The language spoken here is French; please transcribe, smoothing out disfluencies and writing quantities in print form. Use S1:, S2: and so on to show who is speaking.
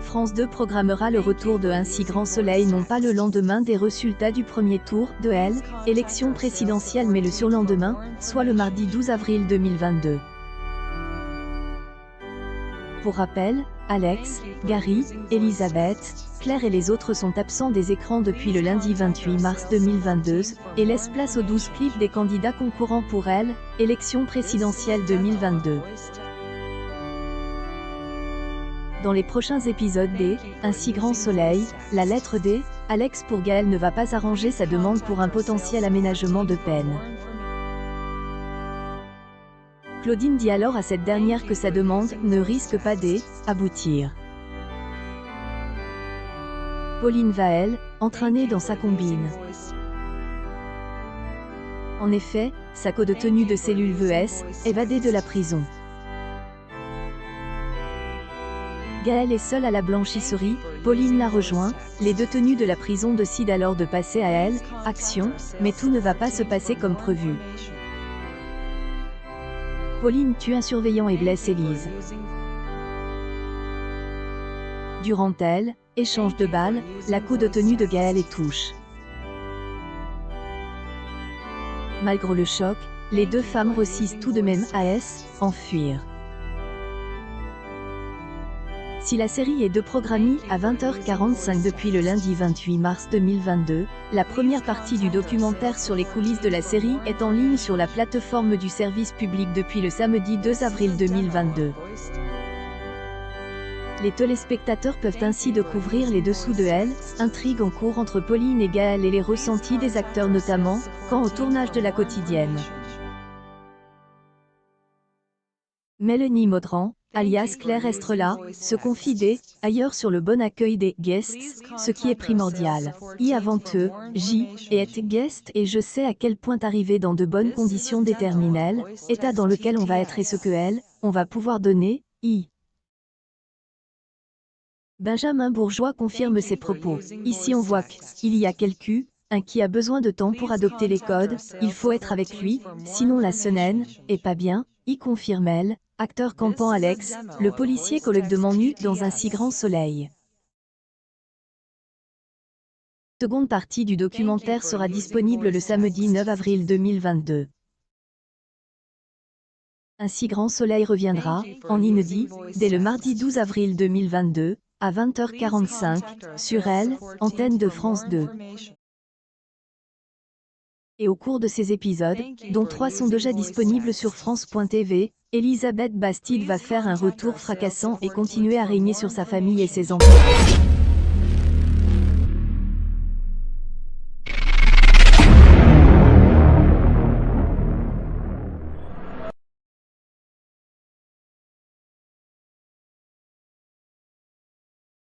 S1: France 2 programmera le retour de Un si grand soleil non pas le lendemain des résultats du premier tour de l'élection présidentielle mais le surlendemain, soit le mardi 12 avril 2022. Pour rappel, Alex, Gary, Elisabeth, Claire et les autres sont absents des écrans depuis le lundi 28 mars 2022 et laissent place aux 12 clips des candidats concourant pour l'élection présidentielle 2022. Dans les prochains épisodes d', Un si grand soleil, la lettre D, Alex pour Gaël ne va pas arranger sa demande pour un potentiel aménagement de peine. Claudine dit alors à cette dernière que sa demande ne risque pas d'aboutir. Pauline va entraîner dans sa combine. En effet, sa co de tenue de cellule veut évader de la prison. Gaël est seule à la blanchisserie, Pauline la rejoint, les deux tenues de la prison décident alors de passer à action, mais tout ne va pas se passer comme prévu. Pauline tue un surveillant et blesse Élise. Durant échange de balles, la co de tenue de Gaël est touche. Malgré le choc, les deux femmes réussissent tout de même à enfuir. Si la série est programmée à 20h45 depuis le lundi 28 mars 2022, la première partie du documentaire sur les coulisses de la série est en ligne sur la plateforme du service public depuis le samedi 2 avril 2022. Les téléspectateurs peuvent ainsi découvrir les dessous de intrigue en cours entre Pauline et Gaël et les ressentis des acteurs notamment, quant au tournage de la quotidienne. Mélanie Maudran, alias Claire Estrella, se confie ailleurs sur le bon accueil des guests, ce qui est primordial. Avant eux, être guest et je sais à quel point arriver dans de bonnes conditions déterminent état dans lequel on va être et ce que on va pouvoir donner. Benjamin Bourgeois confirme ses propos. Ici on voit qu'il y a un qui a besoin de temps pour adopter les codes, il faut être avec lui, sinon la semaine est pas bien, confirme acteur campant Alex, le policier collectivement nu dans Un si grand soleil. Seconde partie du documentaire sera disponible le samedi 9 avril 2022. Un si grand soleil reviendra, en inédit, dès le mardi 12 avril 2022, à 20h45, sur antenne de France 2. Et au cours de ces épisodes, dont 3 sont déjà disponibles sur France.tv, Elisabeth Bastide va faire un retour fracassant et continuer à régner sur sa famille et ses enfants.